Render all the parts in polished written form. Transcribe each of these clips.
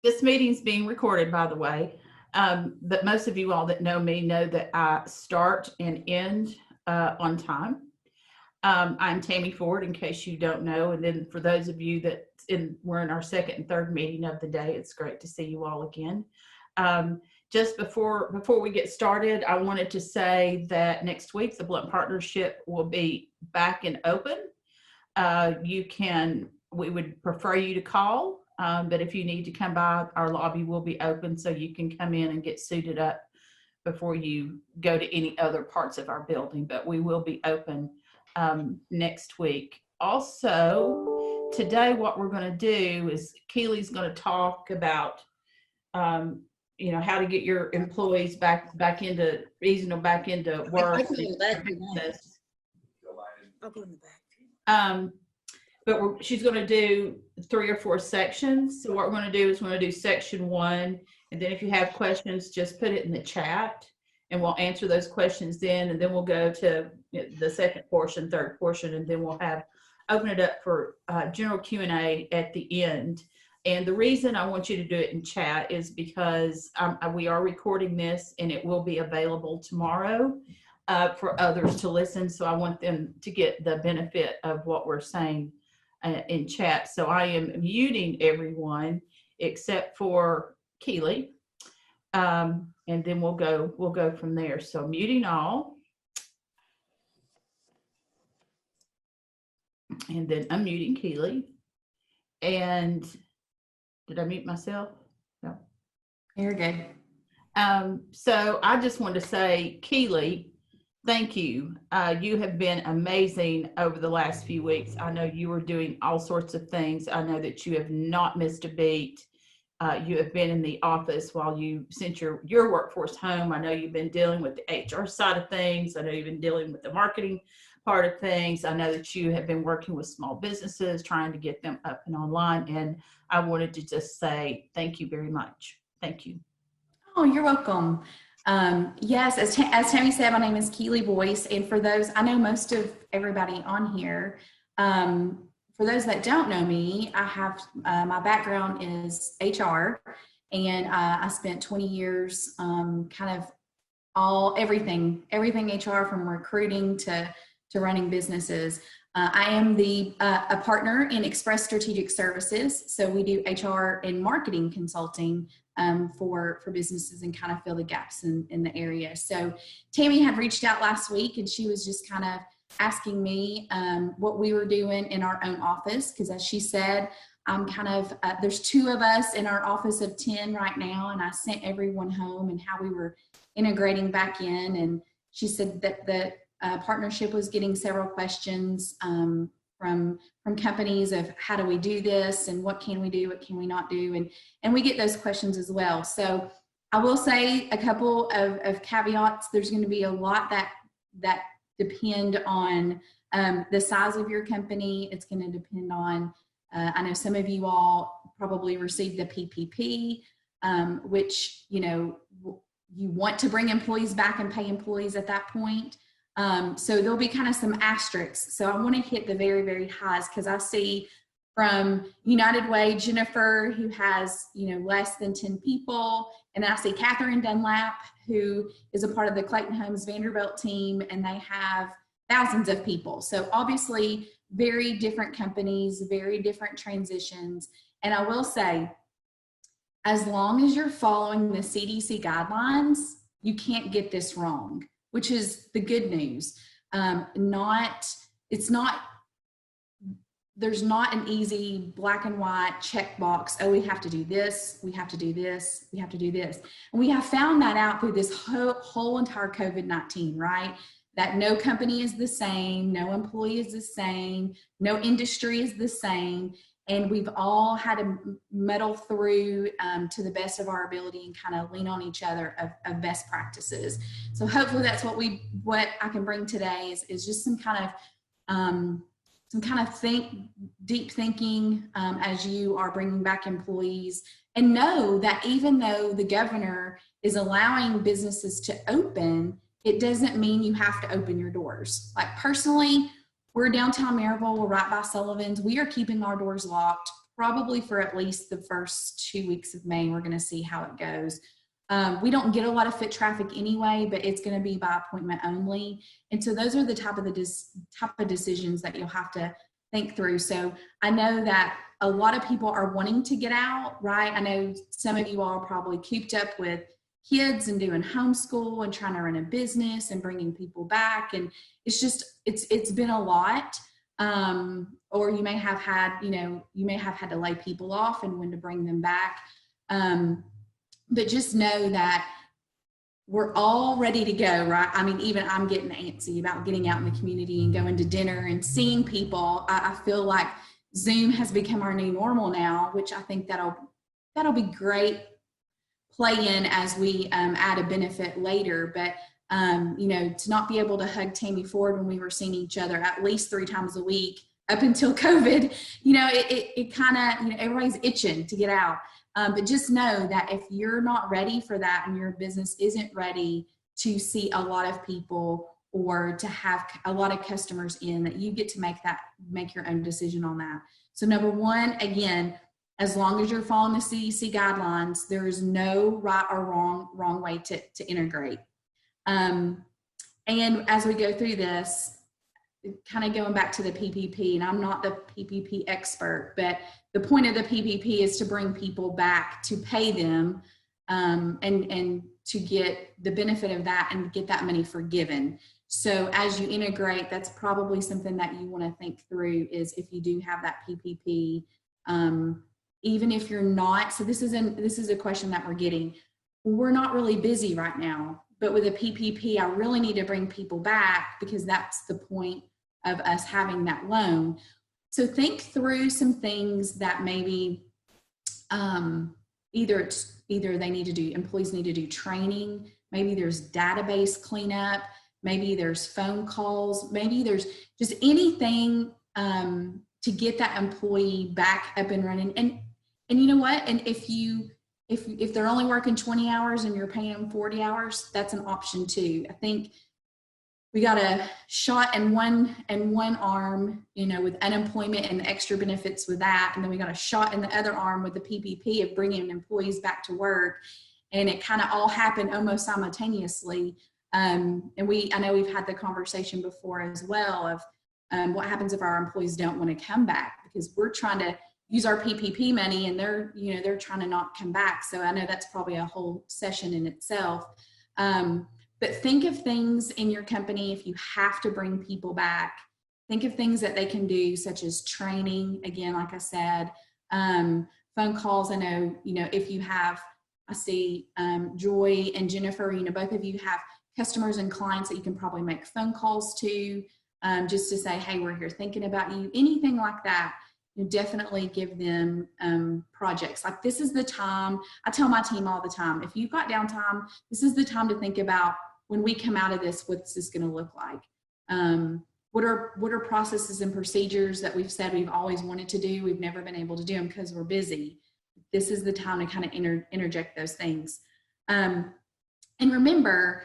This meeting's being recorded, by the way. But most of you all that know me know that I start and end on time. I'm Tammy Ford, in case you don't know. And then for those of you that we're in our second and third meeting of the day, it's great to see you all again. Just before we get started, I wanted to say that next week the Blount Partnership will be back and open. We would prefer you to call, but if you need to come by, our lobby will be open so you can come in and get suited up before you go to any other parts of our building. But we will be open next week. Also, today what we're going to do is Keely's going to talk about how to get your employees back into work. I'll go in the back. But she's going to do 3 or 4 sections. So what we're going to do is we're going to do section 1, and then if you have questions, just put it in the chat, and we'll answer those questions then, and then we'll go to the second portion, third portion, and then we'll open it up for general Q&A at the end. And the reason I want you to do it in chat is because we are recording this, and it will be available tomorrow for others to listen. So I want them to get the benefit of what we're saying in chat. So I am muting everyone except for Keely, and then we'll go from there. So muting all, and then unmuting Keely. And did I mute myself? No. You're good. So I just want to say, Keely, thank you. You have been amazing over the last few weeks. I know you were doing all sorts of things. I know that you have not missed a beat. You have been in the office while you sent your workforce home. I know you've been dealing with the HR side of things. I know you've been dealing with the marketing part of things. I know that you have been working with small businesses, trying to get them up and online. And I wanted to just say thank you very much. Thank you. Oh, you're welcome. Yes, as Tammy said, my name is Keeli Boyce, and for those, I know most of everybody on here, for those that don't know me, I have, my background is HR, and I spent 20 years kind of everything HR, from recruiting to running businesses. I am a partner in Express Strategic Services, so we do HR and marketing consulting for businesses and kind of fill the gaps in the area. So Tammy had reached out last week, and she was just kind of asking me what we were doing in our own office, because as she said, I'm kind of, there's 2 of us in our office of 10 right now, and I sent everyone home and how we were integrating back in. And she said that the partnership was getting several questions from companies of how do we do this, and what can we do, what can we not do, and we get those questions as well. So I will say a couple of caveats. There's going to be a lot that depend on the size of your company. It's going to depend on, I know some of you all probably received the PPP, which, you want to bring employees back and pay employees at that point. So there'll be kind of some asterisks. So I want to hit the very, very highs, because I see from United Way, Jennifer, who has, less than 10 people. And then I see Catherine Dunlap, who is a part of the Clayton Homes Vanderbilt team, and they have thousands of people. So obviously very different companies, very different transitions. And I will say, as long as you're following the CDC guidelines, you can't get this wrong, which is the good news. There's not an easy black and white checkbox. Oh, we have to do this, we have to do this, we have to do this. And we have found that out through this whole entire COVID-19, right? That no company is the same, no employee is the same, no industry is the same. And we've all had to muddle through to the best of our ability and kind of lean on each other of best practices. So hopefully that's what I can bring today is just some kind of deep thinking as you are bringing back employees, and know that even though the governor is allowing businesses to open, it doesn't mean you have to open your doors. Like personally, we're downtown Maryville, we're right by Sullivan's. We are keeping our doors locked probably for at least the first 2 weeks of May. We're going to see how it goes. We don't get a lot of foot traffic anyway, but it's going to be by appointment only. And so those are the type of decisions that you'll have to think through. So I know that a lot of people are wanting to get out, right? I know some of you all are probably cooped up with kids and doing homeschool and trying to run a business and bringing people back. And it's just, it's been a lot. Or you may have had, you may have had to lay people off and when to bring them back. But just know that we're all ready to go, right? I mean, even I'm getting antsy about getting out in the community and going to dinner and seeing people. I feel like Zoom has become our new normal now, which I think that'll be great play in as we add a benefit later. But to not be able to hug Tammy Ford when we were seeing each other at least 3 times a week up until COVID, it kind of, everybody's itching to get out. But just know that if you're not ready for that and your business isn't ready to see a lot of people or to have a lot of customers in, that you get to make your own decision on that. So number one, again, as long as you're following the CDC guidelines, there is no right or wrong way to integrate. And as we go through this, kind of going back to the PPP, and I'm not the PPP expert, but the point of the PPP is to bring people back, to pay them, and to get the benefit of that and get that money forgiven. So as you integrate, that's probably something that you want to think through, is if you do have that PPP, even if you're not, so this is a question that we're getting. We're not really busy right now, but with a PPP, I really need to bring people back because that's the point of us having that loan. So think through some things that maybe either employees need to do training, maybe there's database cleanup, maybe there's phone calls, maybe there's just anything to get that employee back up and running. And you know what? And if they're only working 20 hours and you're paying them 40 hours, that's an option too. I think we got a shot in one arm, with unemployment and the extra benefits with that. And then we got a shot in the other arm with the PPP of bringing employees back to work. And it kind of all happened almost simultaneously. And I know we've had the conversation before as well of what happens if our employees don't want to come back, because we're trying to use our PPP money and they're trying to not come back. So I know that's probably a whole session in itself. But think of things in your company, if you have to bring people back, think of things that they can do, such as training. Again, like I said, phone calls. I know, if you have, I see Joy and Jennifer, both of you have customers and clients that you can probably make phone calls to, just to say, hey, we're here thinking about you, anything like that. Definitely give them projects. Like, this is the time, I tell my team all the time, if you've got downtime, this is the time to think about, when we come out of this, what's this going to look like? What are processes and procedures that we've said we've always wanted to do, we've never been able to do them because we're busy? This is the time to kind of interject those things. And remember,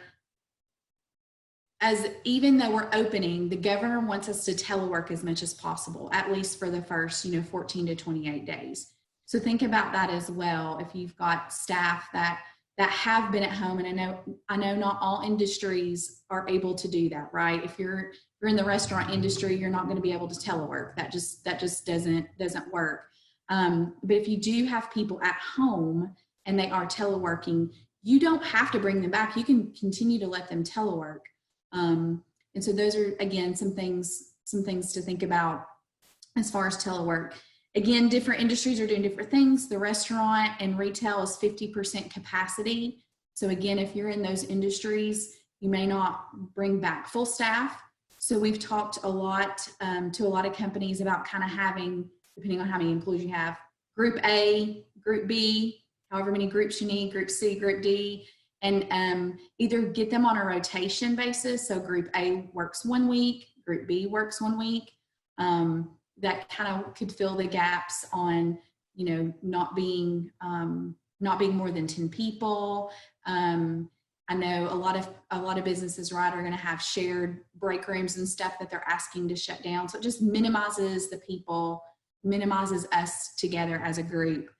even though we're opening, the governor wants us to telework as much as possible, at least for the first 14 to 28 days. So think about that as well. If you've got staff that have been at home, and I know not all industries are able to do that, right? If you're in the restaurant industry, you're not going to be able to telework. That just doesn't work. But if you do have people at home and they are teleworking, you don't have to bring them back. You can continue to let them telework. And so those are, again, some things to think about as far as telework. Again, different industries are doing different things. The restaurant and retail is 50% capacity. So again, if you're in those industries, you may not bring back full staff. So we've talked a lot to a lot of companies about kind of having, depending on how many employees you have, Group A, Group B, however many groups you need, Group C, Group D, and either get them on a rotation basis. So Group A works 1 week, Group B works 1 week. That kind of could fill the gaps on, not being more than 10 people. I know a lot of businesses, right, are going to have shared break rooms and stuff that they're asking to shut down. So it just minimizes the people minimizes us together as a group.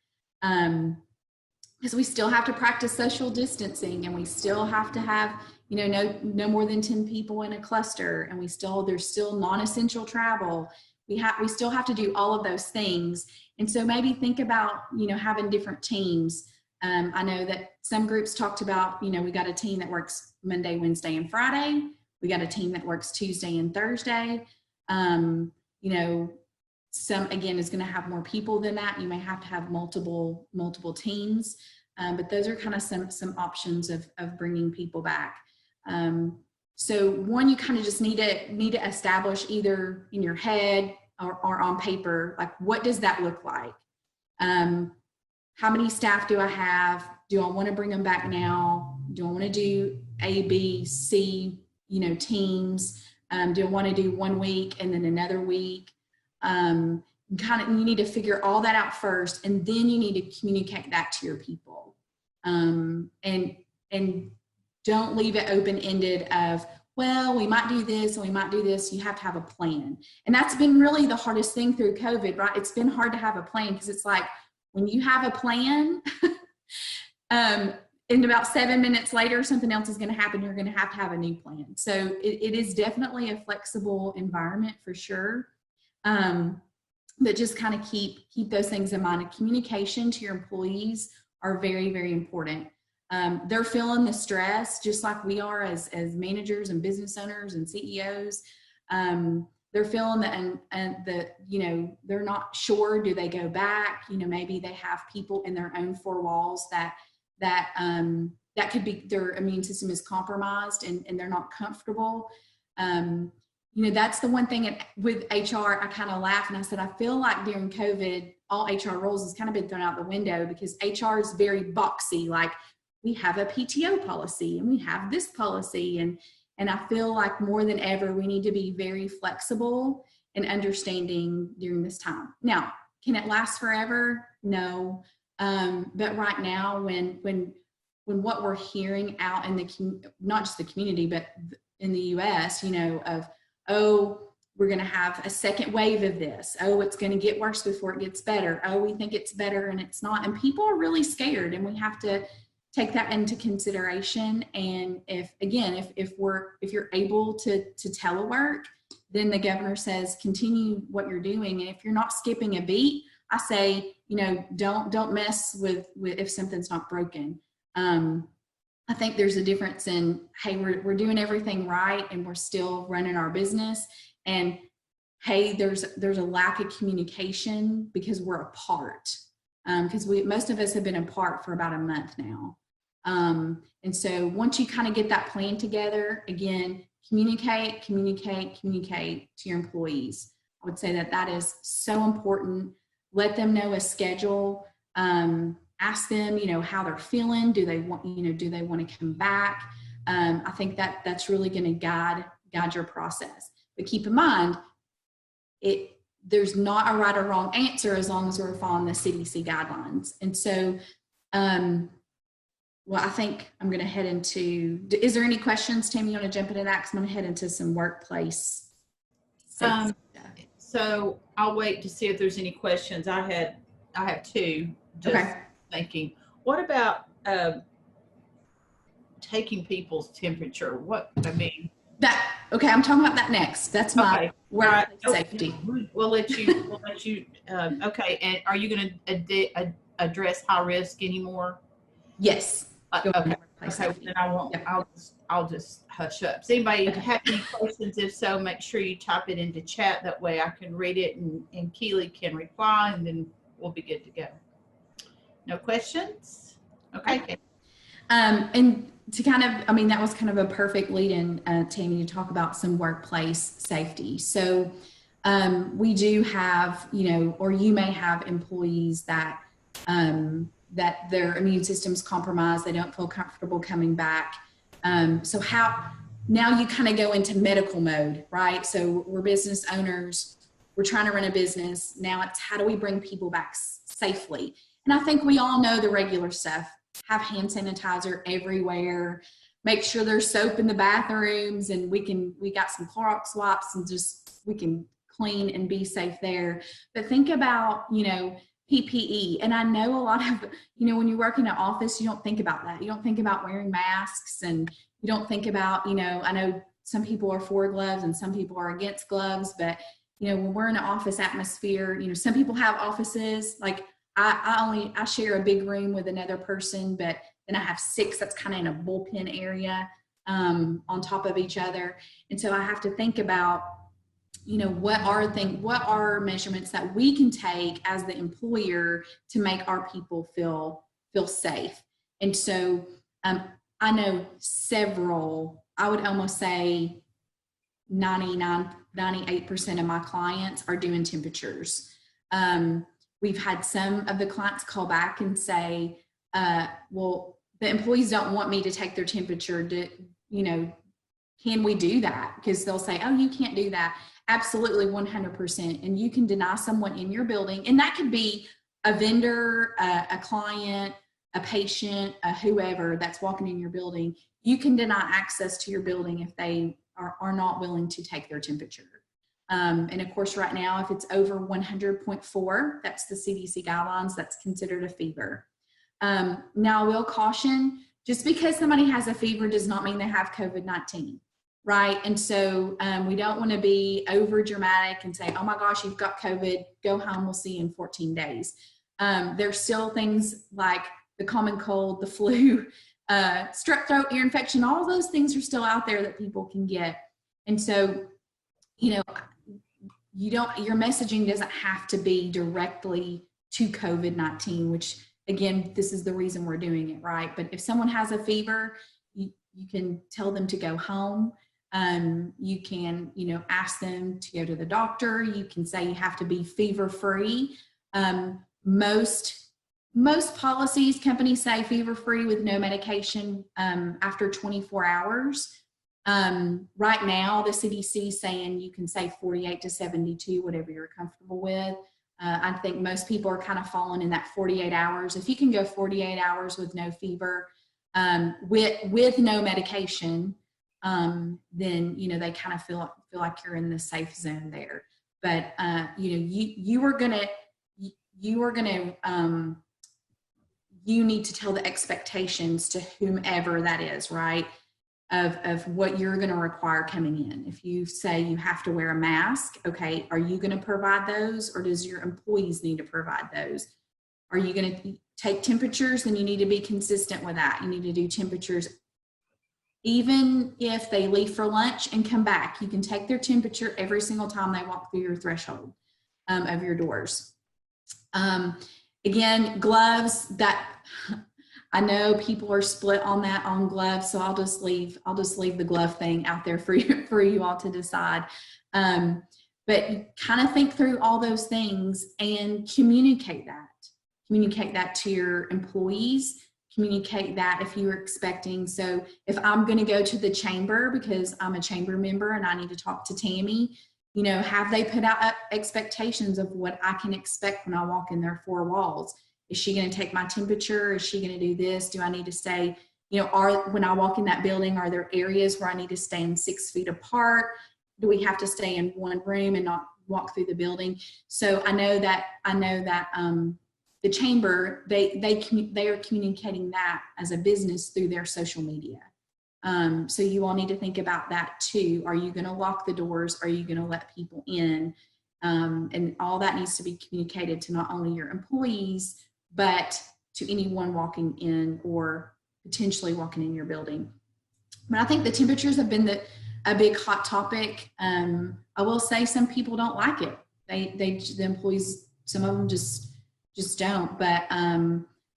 Because we still have to practice social distancing, and we still have to have, no more than 10 people in a cluster, and there's still non-essential travel. We still have to do all of those things. And so maybe think about, having different teams. I know that some groups talked about, we got a team that works Monday, Wednesday, and Friday. We got a team that works Tuesday and Thursday. Some, again, is going to have more people than that. You may have to have multiple teams, but those are kind of some options of bringing people back. So one, you kind of just need to establish either in your head or on paper, like, what does that look like? How many staff do I have? Do I want to bring them back now? Do I want to do A, B, C, teams? Do I want to do 1 week and then another week? You need to figure all that out first, and then you need to communicate that to your people. And don't leave it open-ended of, well, we might do this and we might do this. You have to have a plan. And that's been really the hardest thing through COVID, right? It's been hard to have a plan, because it's like, when you have a plan, and about 7 minutes later, something else is going to happen. You're going to have a new plan. So it is definitely a flexible environment for sure. But just kind of keep those things in mind. And communication to your employees are very, very important. They're feeling the stress just like we are as managers and business owners and CEOs. They're feeling they're not sure, do they go back? Maybe they have people in their own four walls that could be, their immune system is compromised and they're not comfortable. That's the one thing with HR, I kind of laugh and I said, I feel like during COVID, all HR roles has kind of been thrown out the window, because HR is very boxy. Like, we have a PTO policy and we have this policy. And I feel like more than ever, we need to be very flexible and understanding during this time. Now, can it last forever? No. But right now, when what we're hearing out in not just the community, but in the US, of, oh, we're going to have a second wave of this. Oh, it's going to get worse before it gets better. Oh, we think it's better and it's not. And people are really scared, and we have to take that into consideration. And if you're able to telework, then the governor says, continue what you're doing. And if you're not skipping a beat, I say, don't mess with if something's not broken. I think there's a difference in, hey, we're doing everything right and we're still running our business. And hey, there's a lack of communication because we're apart. Because most of us have been apart for about a month now. And so once you kind of get that plan together, again, communicate to your employees. I would say that is so important. Let them know a schedule. Ask them, how they're feeling. Do they want to come back? I think that's really going to guide your process. But keep in mind, there's not a right or wrong answer as long as we're following the CDC guidelines. And so, I think I'm going to head into, is there any questions, Tammy, you want to jump into that? Because I'm going to head into some workplace. So I'll wait to see if there's any questions. I have two, just thinking, what about taking people's temperature? I'm talking about that next. That's my workplace safety. We'll let you, okay. And are you going to address high risk anymore? Yes. Okay. Then I won't. Yep. I'll just hush up. Does anybody have any questions? If so, make sure you type it into chat. That way I can read it and Keely can reply, and then we'll be good to go. No questions? Okay. And to kind of, that was kind of a perfect lead in, Tammy, to talk about some workplace safety. So we do have, or you may have employees that their immune system's compromised. They don't feel comfortable coming back. So now you kind of go into medical mode, right? So we're business owners. We're trying to run a business. Now it's, how do we bring people back safely? And I think we all know the regular stuff. Have hand sanitizer everywhere. Make sure there's soap in the bathrooms, and we got some Clorox wipes, and just we can clean and be safe there. But think about, PPE. And I know a lot of, when you work in an office, you don't think about that. You don't think about wearing masks, and you don't think about, I know some people are for gloves and some people are against gloves, but, when we're in an office atmosphere, some people have offices, like I share a big room with another person, but then I have 6 that's kind of in a bullpen area on top of each other. And so I have to think about, what are measurements that we can take as the employer to make our people feel safe. And so I know several, I would almost say 98% of my clients are doing temperatures. We've had some of the clients call back and say, well, the employees don't want me to take their temperature. Can we do that? Because they'll say, oh, you can't do that. Absolutely, 100%. And you can deny someone in your building. And that could be a vendor, a client, a patient, whoever that's walking in your building. You can deny access to your building if they are not willing to take their temperature. And of course, right now, if it's over 100.4, that's the CDC guidelines, that's considered a fever. Now, I will caution, just because somebody has a fever does not mean they have COVID-19. Right. And so we don't want to be over dramatic and say, oh my gosh, you've got COVID, go home, we'll see you in 14 days. There's still things like the common cold, the flu, strep throat, ear infection, all those things are still out there that people can get. And so, your messaging doesn't have to be directly to COVID-19, which again, this is the reason we're doing it, right? But if someone has a fever, you can tell them to go home. You can, ask them to go to the doctor. You can say you have to be fever-free. Most policies, companies say fever-free with no medication after 24 hours. Right now, the CDC is saying you can say 48 to 72, whatever you're comfortable with. I think most people are kind of falling in that 48 hours. If you can go 48 hours with no fever, with no medication, then, they kind of feel like you're in the safe zone there. But, you need to tell the expectations to whomever that is, right? Of what you're going to require coming in. If you say you have to wear a mask, okay, are you going to provide those, or does your employees need to provide those? Are you going to take temperatures? Then you need to be consistent with that. You need to do temperatures. Even if they leave for lunch and come back, you can take their temperature every single time they walk through your threshold of your doors. Again, gloves, that I know people are split on that on gloves, so I'll just leave the glove thing out there for you all to decide. But kind of think through all those things and communicate that to your employees. Communicate that if you're expecting. So if I'm going to go to the chamber because I'm a chamber member and I need to talk to Tammy, have they put out expectations of what I can expect when I walk in their 4 walls? Is she going to take my temperature? Is she going to do this? Do I need to stay, when I walk in that building, are there areas where I need to stay 6 feet apart? Do we have to stay in one room and not walk through the building? So I know that the chamber, they are communicating that as a business through their social media. So you all need to think about that too. Are you going to lock the doors? Are you going to let people in? And all that needs to be communicated to not only your employees, but to anyone walking in or potentially walking in your building. But I think the temperatures have been a big hot topic. I will say some people don't like it. The employees, some of them just don't, but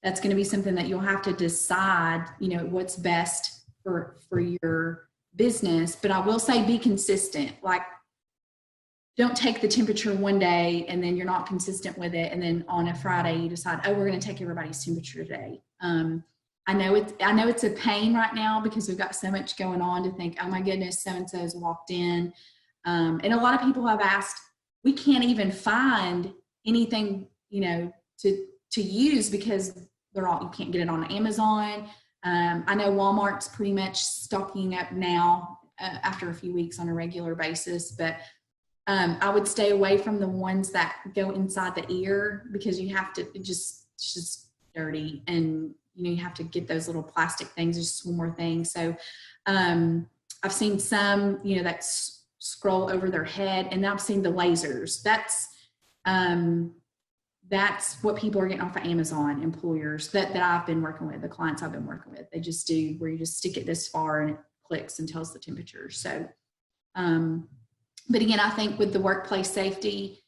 that's going to be something that you'll have to decide, what's best for your business. But I will say be consistent. Like, don't take the temperature one day and then you're not consistent with it, and then on a Friday you decide, oh, we're going to take everybody's temperature today. I know it's a pain right now because we've got so much going on to think, oh my goodness, so-and-so has walked in. And a lot of people have asked, we can't even find anything, to use because you can't get it on Amazon. I know Walmart's pretty much stocking up now after a few weeks on a regular basis, but I would stay away from the ones that go inside the ear, because you have to, it's just dirty, and you have to get those little plastic things. There's just one more thing. So I've seen some, that scroll over their head, and I've seen the lasers. That's what people are getting off of Amazon, employers that I've been working with, the clients I've been working with. They just do where you just stick it this far and it clicks and tells the temperature. So, but again, I think with the workplace safety,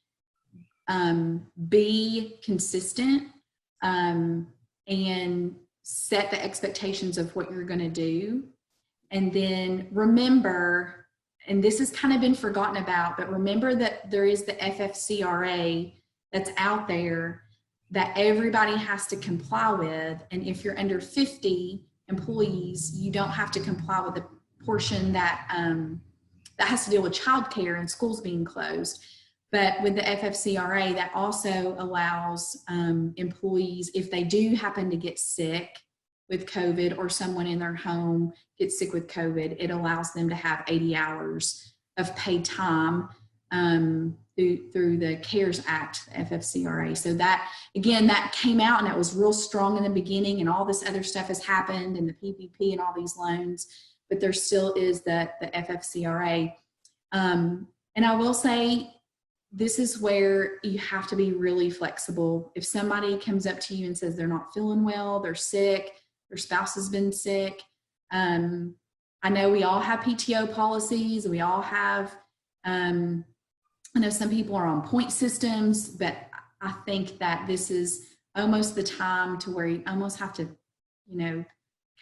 be consistent and set the expectations of what you're going to do. And then remember, and this has kind of been forgotten about, but remember that there is the FFCRA that's out there that everybody has to comply with. And if you're under 50 employees, you don't have to comply with the portion that that has to deal with childcare and schools being closed. But with the FFCRA, that also allows employees, if they do happen to get sick with COVID, or someone in their home gets sick with COVID, it allows them to have 80 hours of paid time through the CARES Act, the FFCRA. So that, again, that came out and that was real strong in the beginning, and all this other stuff has happened, and the PPP and all these loans, but there still is the FFCRA. And I will say, this is where you have to be really flexible. If somebody comes up to you and says they're not feeling well, they're sick, their spouse has been sick. I know we all have PTO policies. We all have, I know some people are on point systems, but I think that this is almost the time to where you almost have to,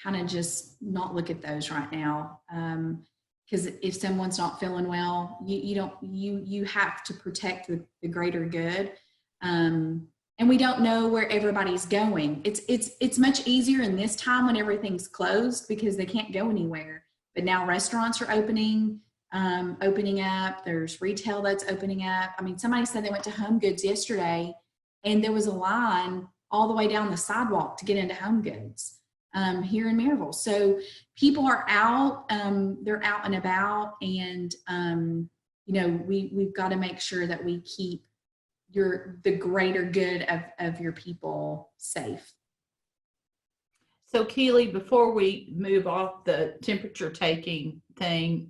kind of just not look at those right now. Because if someone's not feeling well, you have to protect the greater good. And we don't know where everybody's going. It's much easier in this time when everything's closed because they can't go anywhere. But now restaurants are opening up. There's retail that's opening up. I mean, somebody said they went to Home Goods yesterday, and there was a line all the way down the sidewalk to get into Home Goods here in Maryville. So people are out. They're out and about, and we've got to make sure that we keep the greater good of your people safe. So Keeli, before we move off the temperature taking thing,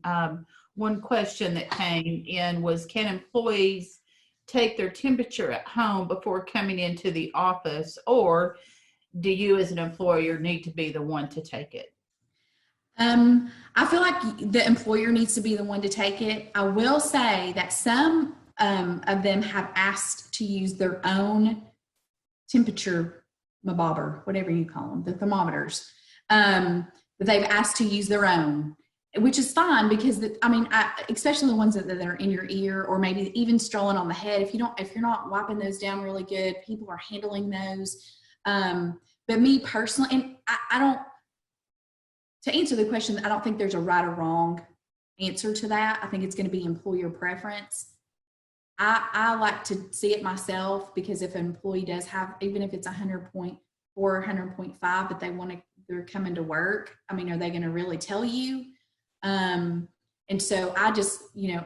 one question that came in was, can employees take their temperature at home before coming into the office, or do you as an employer need to be the one to take it? I feel like the employer needs to be the one to take it. I will say that some of them have asked to use their own temperature bobber, whatever you call them, the thermometers. But they've asked to use their own, which is fine, because especially the ones that are in your ear, or maybe even strolling on the head. If you're not wiping those down really good, people are handling those. But me personally, and I don't. To answer the question, I don't think there's a right or wrong answer to that. I think it's going to be employer preference. I like to see it myself, because if an employee does have, even if it's 100.4 or 100.5, but they're coming to work, are they going to really tell you? And so I just,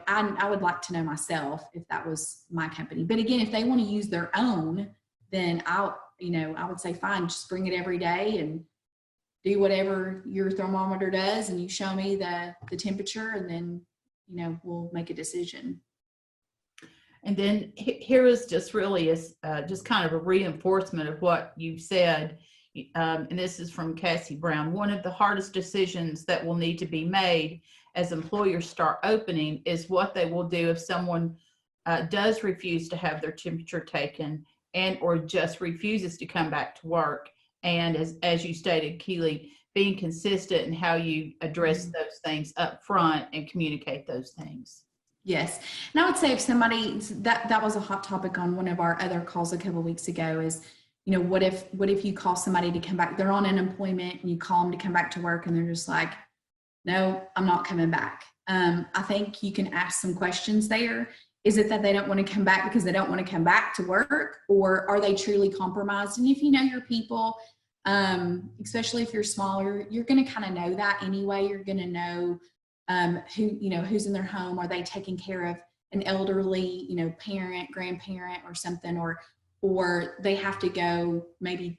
I would like to know myself if that was my company. But again, if they want to use their own, then I would say, fine, just bring it every day and do whatever your thermometer does, and you show me the temperature, and then, we'll make a decision. And then here is just really just kind of a reinforcement of what you said. And this is from Cassie Brown. One of the hardest decisions that will need to be made as employers start opening is what they will do if someone does refuse to have their temperature taken, and or just refuses to come back to work. And as you stated, Keeli, being consistent in how you address those things up front and communicate those things. Yes. And I would say, if somebody, that was a hot topic on one of our other calls a couple of weeks ago, is, what if you call somebody to come back, they're on unemployment, and you call them to come back to work, and they're just like, no, I'm not coming back. I think you can ask some questions there. Is it that they don't want to come back because they don't want to come back to work, or are they truly compromised? And if you know your people, especially if you're smaller, you're going to kind of know that anyway. You're going to know who's in their home. Are they taking care of an elderly, parent, grandparent or something, or they have to go, maybe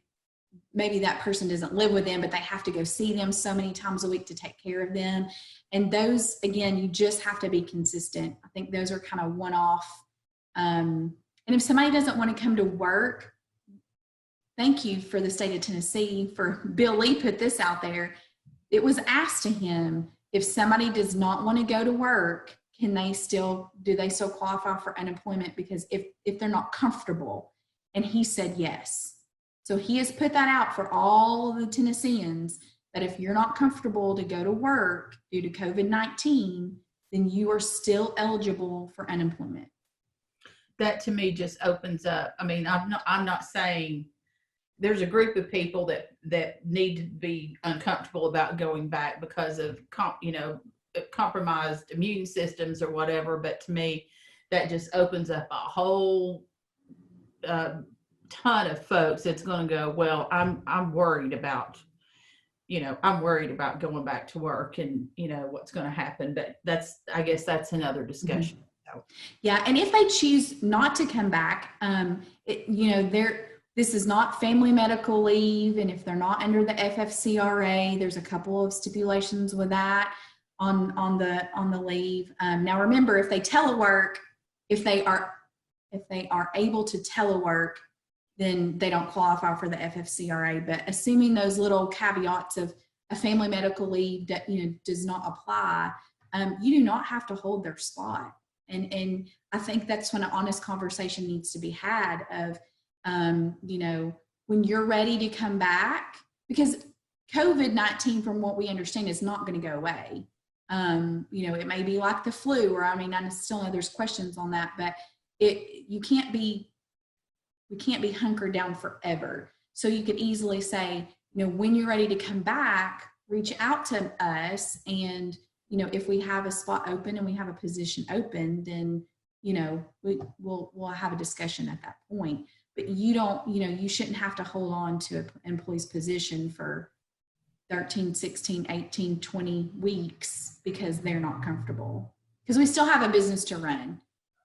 that person doesn't live with them, but they have to go see them so many times a week to take care of them. And those, again, you just have to be consistent. I think those are kind of one-off. And if somebody doesn't want to come to work, thank you for the state of Tennessee, for Bill Lee put this out there. It was asked to him, if somebody does not want to go to work, do they still qualify for unemployment because if they're not comfortable? And he said yes. So he has put that out for all of the Tennesseans, that if you're not comfortable to go to work due to COVID-19, then you are still eligible for unemployment. That to me just opens up. I mean, I'm not saying there's a group of people that need to be uncomfortable about going back because of compromised immune systems or whatever. But to me, that just opens up a whole ton of folks that's going to go, well, I'm worried about going back to work and what's going to happen. But I guess that's another discussion. Mm-hmm. Yeah, and if they choose not to come back, this is not family medical leave, and if they're not under the FFCRA, there's a couple of stipulations with that on the leave. Now remember, if they telework, if they are able to telework, then they don't qualify for the FFCRA. But assuming those little caveats of a family medical leave that does not apply, you do not have to hold their spot. And I think that's when an honest conversation needs to be had of, when you're ready to come back, because COVID-19, from what we understand, is not going to go away. It may be like the flu, or I still know there's questions on that, but we can't be hunkered down forever. So you could easily say, when you're ready to come back, reach out to us, and if we have a spot open and we have a position open, then we'll have a discussion at that point. But you shouldn't have to hold on to an employee's position for 13, 16, 18, 20 weeks because they're not comfortable. Because we still have a business to run.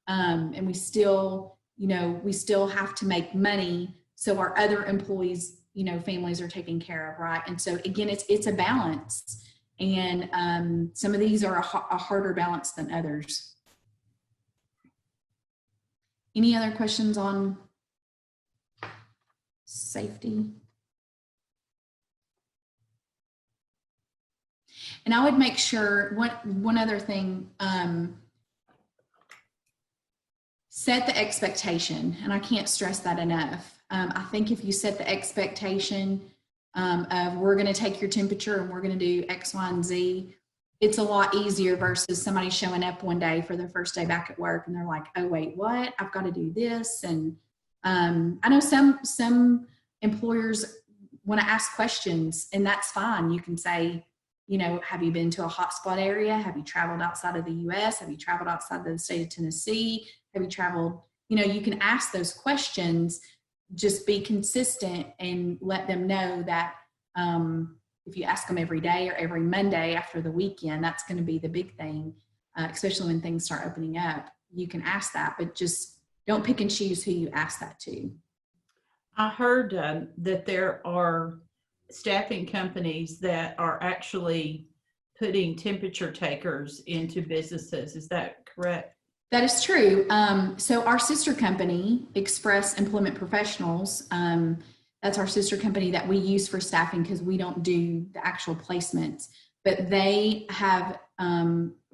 And we still have to make money so our other employees, families are taken care of, right? And so again, it's a balance. And some of these are a harder balance than others. Any other questions on safety? And I would make sure, one other thing, set the expectation, and I can't stress that enough. I think if you set the expectation of we're going to take your temperature and we're going to do X, Y, and Z, it's a lot easier versus somebody showing up one day for their first day back at work and they're like, oh wait, what? I've got to do this. And I know some employers want to ask questions, and that's fine. You can say, have you been to a hotspot area? Have you traveled outside of the US? Have you traveled outside of the state of Tennessee? Have you traveled? You can ask those questions. Just be consistent and let them know that if you ask them every day or every Monday after the weekend, that's going to be the big thing, especially when things start opening up. You can ask that, but just don't pick and choose who you ask that to. I heard that there are staffing companies that are actually putting temperature takers into businesses. Is that correct? That is true. So our sister company, Express Employment Professionals, that's our sister company that we use for staffing because we don't do the actual placements, but they have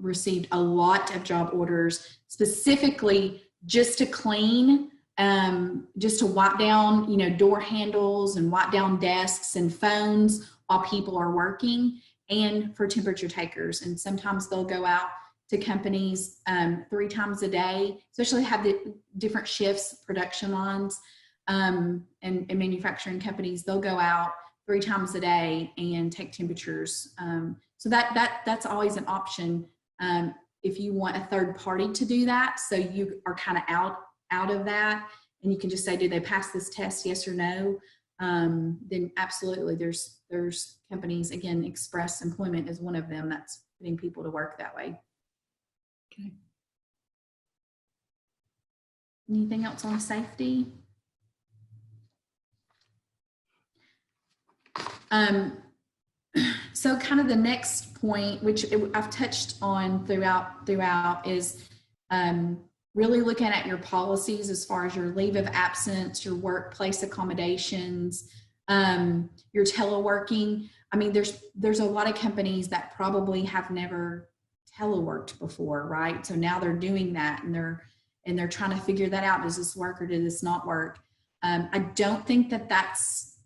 received a lot of job orders specifically just to clean, just to wipe down, door handles and wipe down desks and phones while people are working, and for temperature takers. And sometimes they'll go out to companies 3 times a day, especially have the different shifts, production lines, and manufacturing companies. They'll go out 3 times a day and take temperatures. So that's always an option if you want a third party to do that. So you are kind of out of that, and you can just say, do they pass this test, yes or no? Then absolutely, there's companies, again, Express Employment is one of them that's putting people to work that way. Okay. Anything else on safety? So kind of the next point, which I've touched on throughout is really looking at your policies as far as your leave of absence, your workplace accommodations, your teleworking. I mean, there's a lot of companies that probably have never teleworked before, right? So now they're doing that, and they're trying to figure that out. Does this work or does this not work? I don't think that that's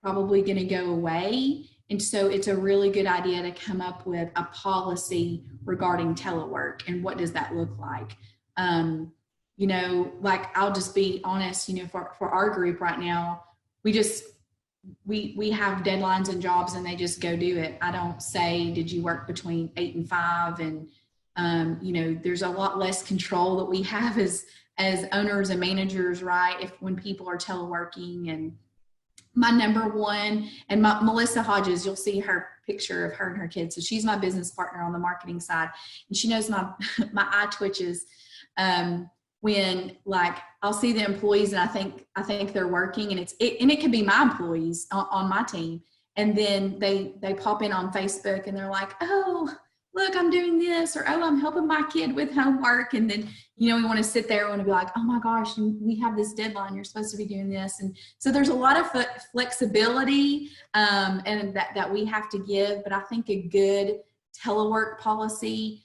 probably going to go away. And so it's a really good idea to come up with a policy regarding telework and what does that look like? You know, like I'll just be honest, you know, for our group right now, we have deadlines and jobs and they just go do it. I don't say, did you work between 8 and 5? And, you know, there's a lot less control that we have as owners and managers, right? When people are teleworking. And my number one, and Melissa Hodges, you'll see her picture of her and her kids. So she's my business partner on the marketing side. And she knows my eye twitches when like I'll see the employees and I think they're working, and it could be my employees on my team. And then they pop in on Facebook and they're like, oh, look, I'm doing this, or, oh, I'm helping my kid with homework. And then, you know, we want to sit there and be like, oh my gosh, we have this deadline. You're supposed to be doing this. And so there's a lot of flexibility and that we have to give. But I think a good telework policy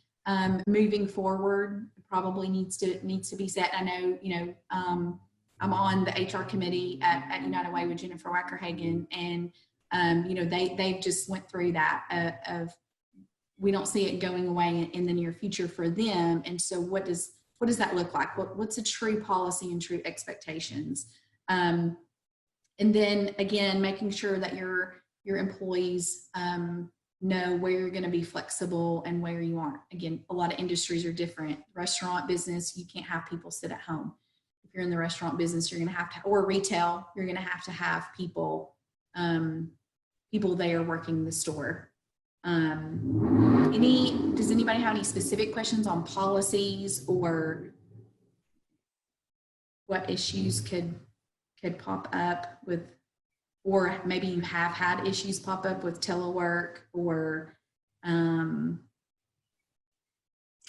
moving forward probably needs to be set. I know, you know, I'm on the HR committee at United Way with Jennifer Wackerhagen, and you know, they just went through that of we don't see it going away in the near future for them. And so what does that look like? What's a true policy and true expectations? And then again, making sure that your employees know where you're going to be flexible and where you aren't. Again, a lot of industries are different. Restaurant business, you can't have people sit at home. If you're in the restaurant business, you're going to have to, or retail, you're going to have people there working the store. Does anybody have any specific questions on policies or what issues could pop up with, or maybe you have had issues pop up with telework or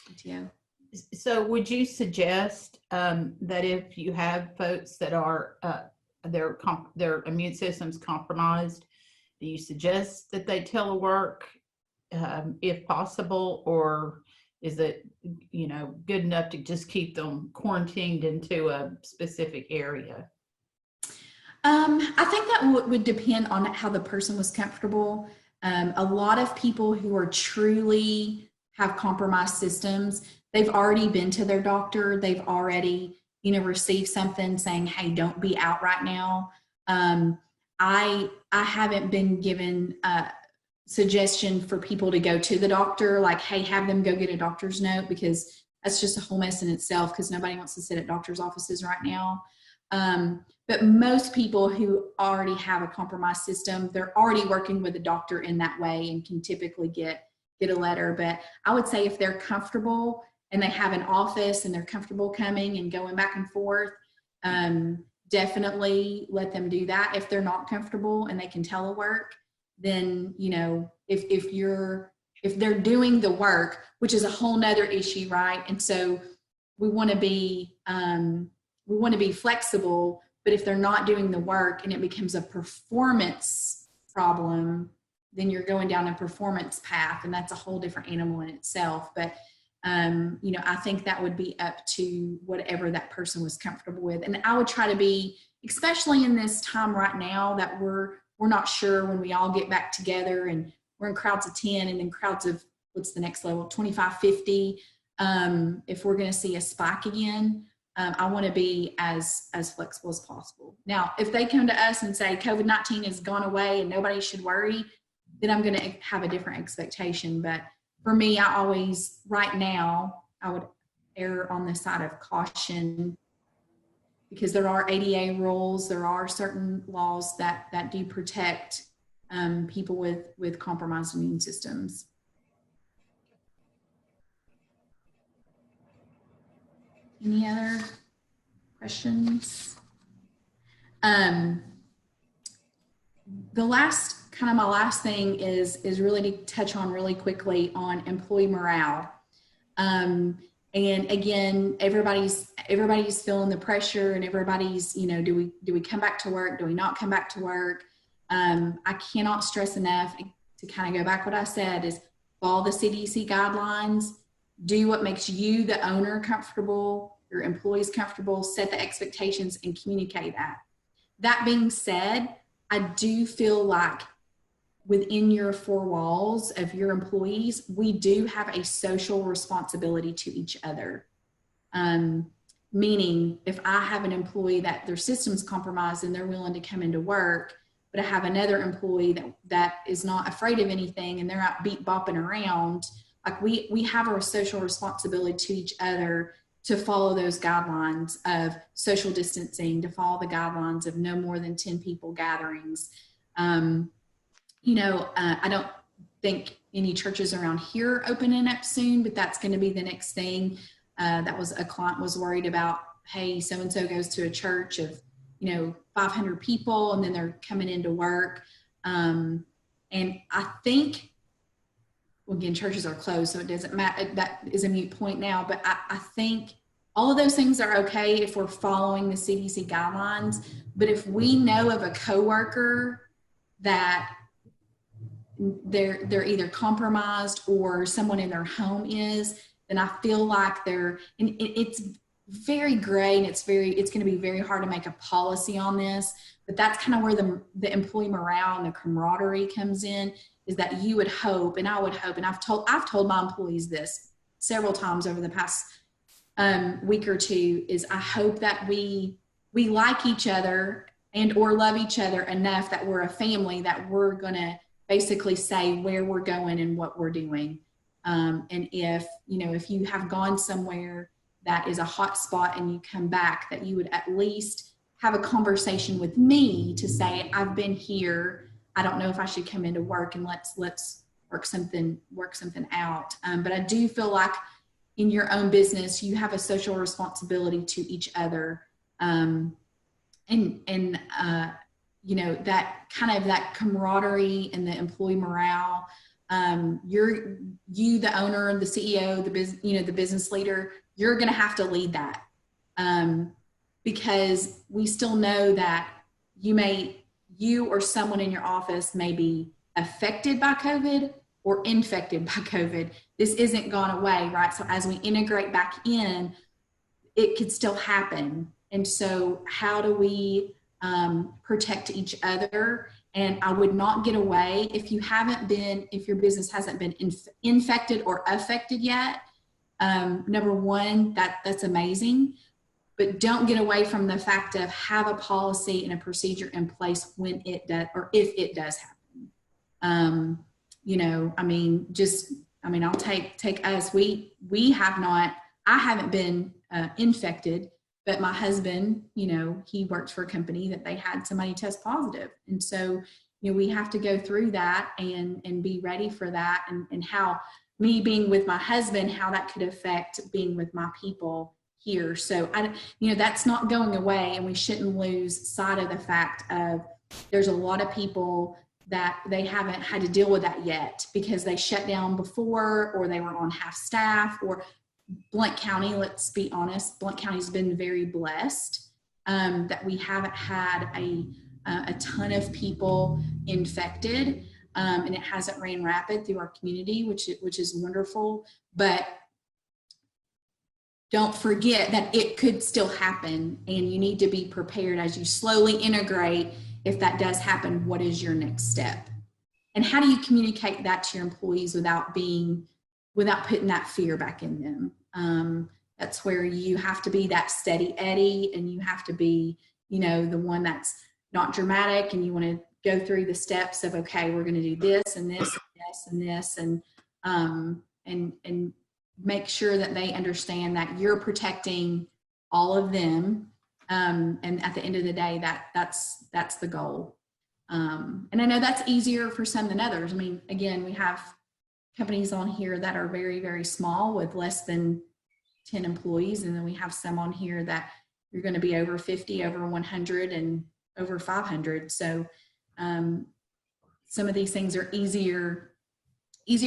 PTO? So would you suggest that if you have folks that are their immune system's compromised, do you suggest that they telework if possible, or is it, you know, good enough to just keep them quarantined into a specific area? I think that would depend on how the person was comfortable. A lot of people who are truly have compromised systems, they've already been to their doctor. They've already, you know, received something saying, hey, don't be out right now. I haven't been given a suggestion for people to go to the doctor, like, hey, have them go get a doctor's note, because that's just a whole mess in itself, because nobody wants to sit at doctor's offices right now. But most people who already have a compromised system, they're already working with a doctor in that way and can typically get a letter. But I would say if they're comfortable and they have an office and they're comfortable coming and going back and forth, definitely let them do that. If they're not comfortable and they can telework, then, you know, if they're doing the work, which is a whole nother issue, right? And so we want to be flexible, but if they're not doing the work and it becomes a performance problem, then you're going down a performance path, and that's a whole different animal in itself. But you know, I think that would be up to whatever that person was comfortable with. And I would try to be, especially in this time right now that we're not sure when we all get back together and we're in crowds of 10 and then crowds of, what's the next level, 25, 50. If we're going to see a spike again, I want to be as flexible as possible. Now, if they come to us and say COVID-19 has gone away and nobody should worry, then I'm going to have a different expectation. But for me, I always, right now, I would err on the side of caution, because there are ADA rules, there are certain laws that do protect people with compromised immune systems. Any other questions? The last, kind of my last thing is really to touch on really quickly on employee morale. And again, everybody's feeling the pressure, and everybody's, you know, do we come back to work? Do we not come back to work? I cannot stress enough to kind of go back what I said is follow the CDC guidelines, do what makes you, the owner, comfortable, your employees comfortable, set the expectations and communicate that. That being said, I do feel like within your four walls of your employees, we do have a social responsibility to each other. Meaning if I have an employee that their system's compromised and they're willing to come into work, but I have another employee that is not afraid of anything and they're out beat bopping around, like we have our social responsibility to each other to follow those guidelines of social distancing, to follow the guidelines of no more than 10 people gatherings. You know, I don't think any churches around here are opening up soon, but that's going to be the next thing. That was a client was worried about, hey, so-and-so goes to a church of, you know, 500 people, and then they're coming into work. And I think, well, again, churches are closed, so it doesn't matter. That is a moot point now, but I think all of those things are okay if we're following the CDC guidelines. But if we know of a coworker that they're either compromised or someone in their home is, then I feel like it's very gray, and it's going to be very hard to make a policy on this, but that's kind of where the employee morale and the camaraderie comes in, is that you would hope, and I would hope, and I've told my employees this several times over the past week or two, is I hope that we like each other and or love each other enough that we're a family, that we're going to basically say where we're going and what we're doing. And if you have gone somewhere that is a hot spot and you come back, that you would at least have a conversation with me to say, I've been here. I don't know if I should come into work, and let's work something out. But I do feel like in your own business, you have a social responsibility to each other. You know, that kind of that camaraderie and the employee morale. You, the owner, the CEO, the business leader, you're going to have to lead that, because we still know that you or someone in your office may be affected by COVID or infected by COVID. This isn't gone away, right? So as we integrate back in, it could still happen. And so how do we protect each other? And I would not get away if your business hasn't been infected or affected yet. Number one, that's amazing, but don't get away from the fact of have a policy and a procedure in place when it does, or if it does happen. I'll take us. I haven't been infected, but my husband, he worked for a company that they had somebody test positive. And so, we have to go through that and be ready for that, and how me being with my husband, how that could affect being with my people here. So that's not going away, and we shouldn't lose sight of the fact of there's a lot of people that they haven't had to deal with that yet because they shut down before, or they were on half staff, or Blount County, let's be honest, Blount County's been very blessed that we haven't had a ton of people infected, and it hasn't ran rapid through our community, which is wonderful. But don't forget that it could still happen, and you need to be prepared as you slowly integrate. If that does happen, what is your next step? And how do you communicate that to your employees without putting that fear back in them? That's where you have to be that steady Eddie, and you have to be, the one that's not dramatic, and you want to go through the steps of, okay, we're going to do this and this and this and this, and make sure that they understand that you're protecting all of them. And at the end of the day, that's the goal. And I know that's easier for some than others. I mean, again, we have companies on here that are very, very small with less than 10 employees. And then we have some on here that you're going to be over 50, over 100, and over 500. So some of these things are easier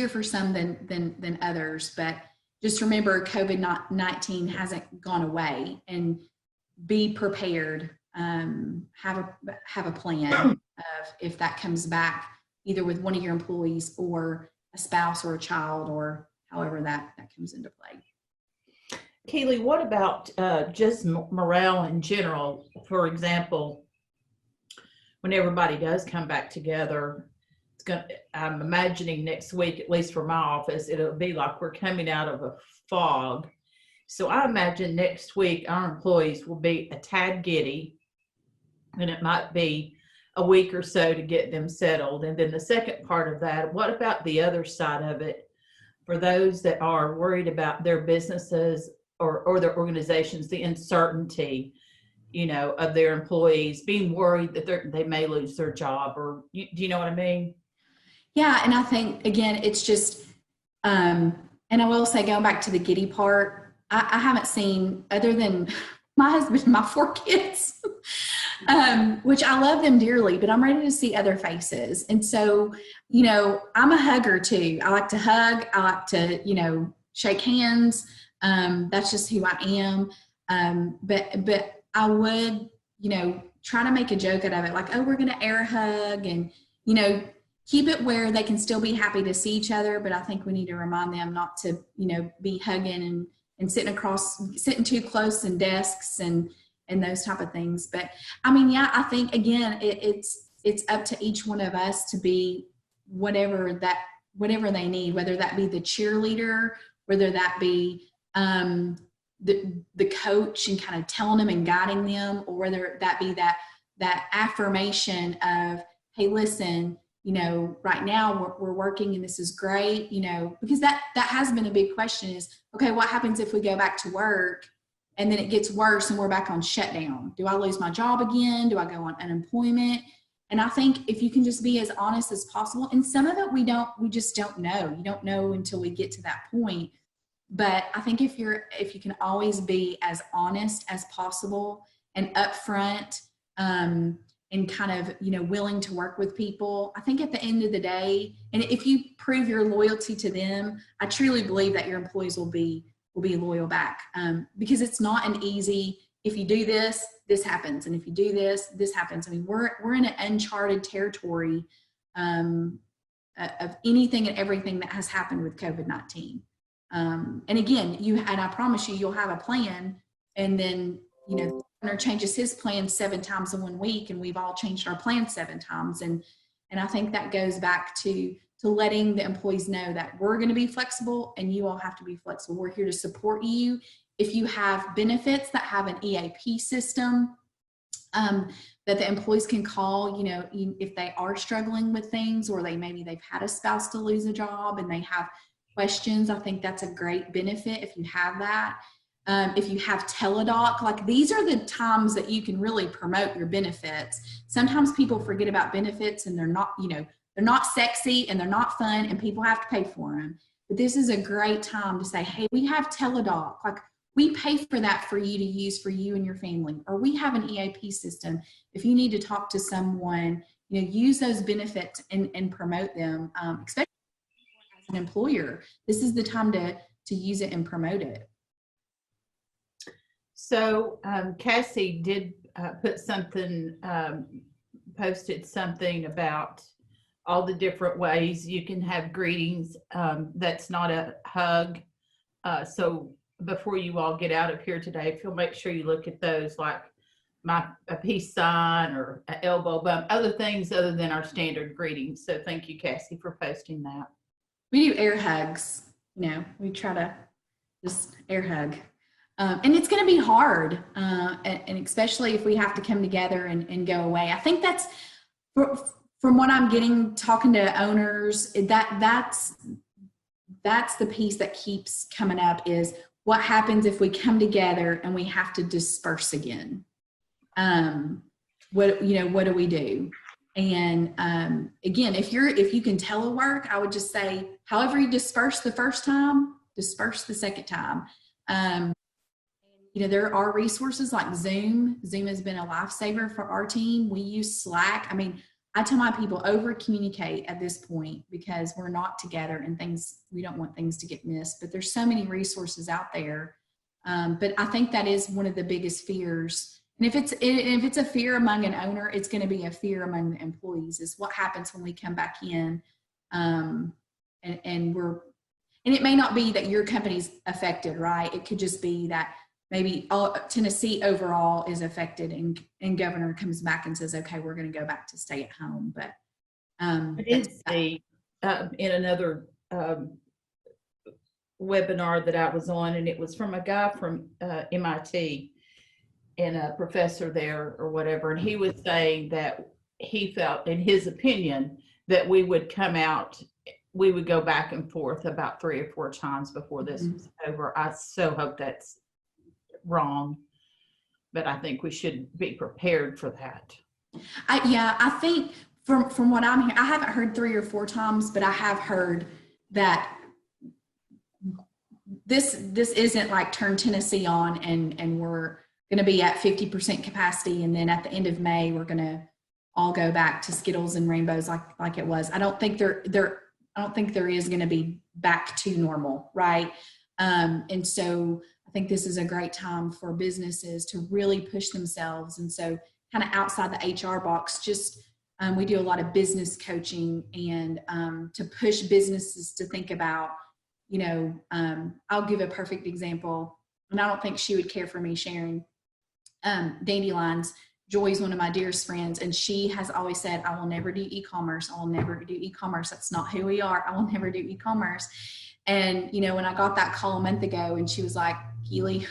for some than others. But just remember, COVID-19 hasn't gone away, and be prepared. Have a plan of if that comes back, either with one of your employees or a spouse or a child, or however that comes into play. Keeli, what about just morale in general? For example, when everybody does come back together, I'm imagining next week, at least for my office, it'll be like we're coming out of a fog. So I imagine next week our employees will be a tad giddy, and it might be a week or so to get them settled. And then the second part of that, what about the other side of it for those that are worried about their businesses or their organizations, the uncertainty, of their employees, being worried that they may lose their job, or do you know what I mean? Yeah, and I think, again, it's just, and I will say, going back to the giddy part, I haven't seen, other than my husband and my 4 kids, which I love them dearly, but I'm ready to see other faces. And so, I'm a hugger too. I like to hug. I like to, shake hands. That's just who I am. But I would, try to make a joke out of it, like, oh, we're going to air hug, and, keep it where they can still be happy to see each other. But I think we need to remind them not to, be hugging and sitting too close in desks and those type of things. But I mean, yeah, I think, again, it's up to each one of us to be whatever they need, whether that be the cheerleader, whether that be the coach and kind of telling them and guiding them, or whether that be that affirmation of, hey, listen, right now we're working and this is great, because that has been a big question is, okay, what happens if we go back to work and then it gets worse and we're back on shutdown? Do I lose my job again? Do I go on unemployment? And I think if you can just be as honest as possible, and some of it we just don't know. You don't know until we get to that point. But I think if you can always be as honest as possible and upfront, and kind of, willing to work with people, I think at the end of the day, and if you prove your loyalty to them, I truly believe that your employees will be loyal back. Because it's not an easy, if you do this, this happens. And if you do this, this happens. I mean, we're in an uncharted territory of anything and everything that has happened with COVID-19. And again, and I promise you'll have a plan, and then, the governor changes his plan 7 times in 1 week, and we've all changed our plan 7 times. And I think that goes back to letting the employees know that we're going to be flexible, and you all have to be flexible. We're here to support you. If you have benefits that have an EAP system, that the employees can call, if they are struggling with things, or maybe they've had a spouse to lose a job and they have questions, I think that's a great benefit if you have that. If you have teledoc, like, these are the times that you can really promote your benefits. Sometimes people forget about benefits, and they're not sexy and they're not fun, and people have to pay for them. But this is a great time to say, hey, we have teledoc. Like, we pay for that for you to use for you and your family. Or we have an EAP system. If you need to talk to someone, use those benefits and promote them, especially as an employer. This is the time to use it and promote it. So Cassie did posted something about all the different ways you can have greetings. That's not a hug. So before you all get out of here today, if you'll make sure you look at those, like a peace sign or an elbow bump, other things other than our standard greetings. So thank you, Cassie, for posting that. We do air hugs. We try to just air hug. And it's going to be hard, and especially if we have to come together and go away. I think that's, from what I'm getting, talking to owners, that's the piece that keeps coming up, is what happens if we come together and we have to disperse again? What do we do? And again, if you can telework, I would just say, however you disperse the first time, disperse the second time. there are resources like Zoom. Zoom has been a lifesaver for our team. We use Slack. I mean, I tell my people over communicate at this point because we're not together and we don't want things to get missed, but there's so many resources out there. But I think that is one of the biggest fears. And if it's a fear among an owner, it's going to be a fear among the employees is what happens when we come back in. And it may not be that your company's affected, right? It could just be that maybe Tennessee overall is affected and governor comes back and says, okay, we're going to go back to stay at home. But I did see in another webinar that I was on, and it was from a guy from MIT and a professor there or whatever. And he was saying that he felt, in his opinion, that we would go back and forth about 3 or 4 times before this was over. I so hope that's wrong, but I think we should be prepared for that. I think from what I'm hearing, I haven't heard 3 or 4 times, but I have heard that this isn't like turn Tennessee on and we're going to be at 50% capacity, and then at the end of May we're going to all go back to Skittles and rainbows like it was. I don't think there is going to be back to normal, right? And so I think this is a great time for businesses to really push themselves. And so kind of outside the HR box, just we do a lot of business coaching and to push businesses to think about, I'll give a perfect example, and I don't think she would care for me sharing. Dandelions, Joy's one of my dearest friends, and she has always said, I will never do e-commerce. I will never do e-commerce. That's not who we are. I will never do e-commerce. And, when I got that call a month ago and she was like, Keeli,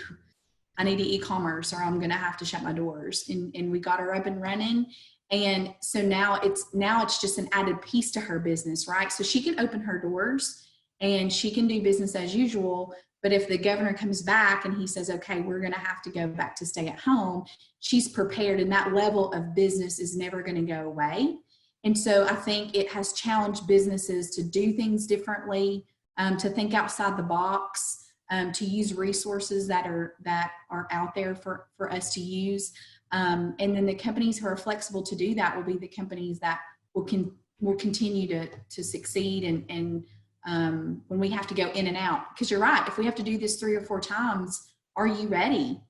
I need to e-commerce or I'm going to have to shut my doors. And we got her up and running. And so now it's just an added piece to her business, right? So she can open her doors and she can do business as usual. But if the governor comes back and he says, okay, we're going to have to go back to stay at home, she's prepared, and that level of business is never going to go away. And so I think it has challenged businesses to do things differently, to think outside the box, to use resources that are out there for us to use. And then the companies who are flexible to do that will be the companies that will continue to succeed and when we have to go in and out. Because you're right, if we have to do this 3 or 4 times, are you ready?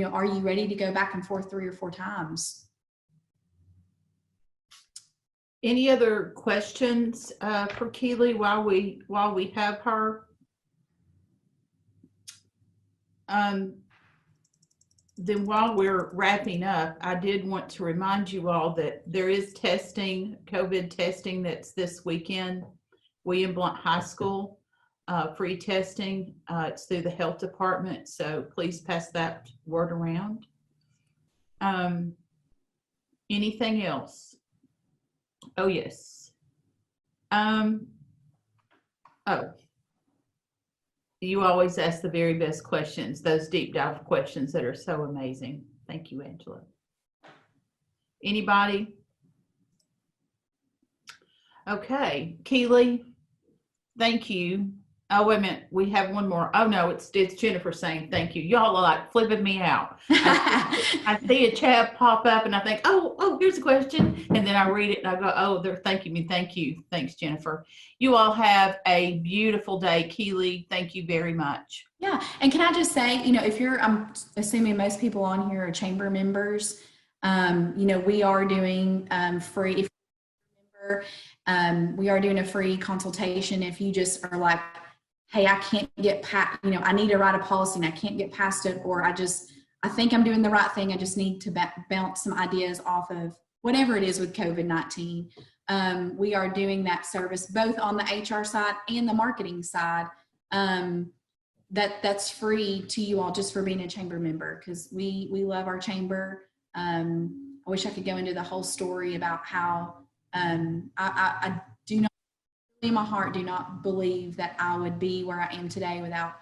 Are you ready to go back and forth 3 or 4 times? Any other questions for Keeli while we have her? Then while we're wrapping up, I did want to remind you all that there is testing, COVID testing, that's this weekend. William Blount High School, free testing. It's through the health department, so please pass that word around. Anything else? Oh, yes. You always ask the very best questions, those deep dive questions that are so amazing. Thank you, Angela. Anybody? Okay, Keeli, thank you. Oh, wait a minute. We have one more. Oh, no, it's Jennifer saying thank you. Y'all are like flipping me out. I see a chat pop up and I think, oh, here's a question. And then I read it and I go, oh, they're thanking me. Thank you. Thanks, Jennifer. You all have a beautiful day. Keeli, thank you very much. Yeah. And can I just say, if I'm assuming most people on here are chamber members, we are doing free, if you're a member, we are doing a free consultation. If you just are like, hey, I can't get past, I need to write a policy and I can't get past it, or I think I'm doing the right thing. I just need to bounce some ideas off of whatever it is with COVID-19. We are doing that service both on the HR side and the marketing side. That's free to you all just for being a chamber member, because we love our chamber. I wish I could go into the whole story about how I do not, in my heart, do not believe that I would be where I am today without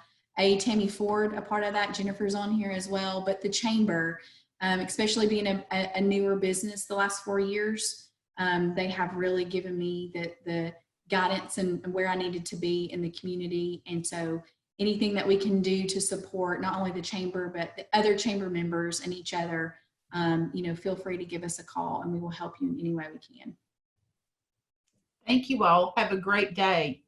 Tammy Ford, a part of that. Jennifer's on here as well, but the chamber, especially being a newer business the last 4 years, they have really given me the guidance and where I needed to be in the community. And so anything that we can do to support not only the chamber, but the other chamber members and each other, feel free to give us a call and we will help you in any way we can. Thank you all. Have a great day.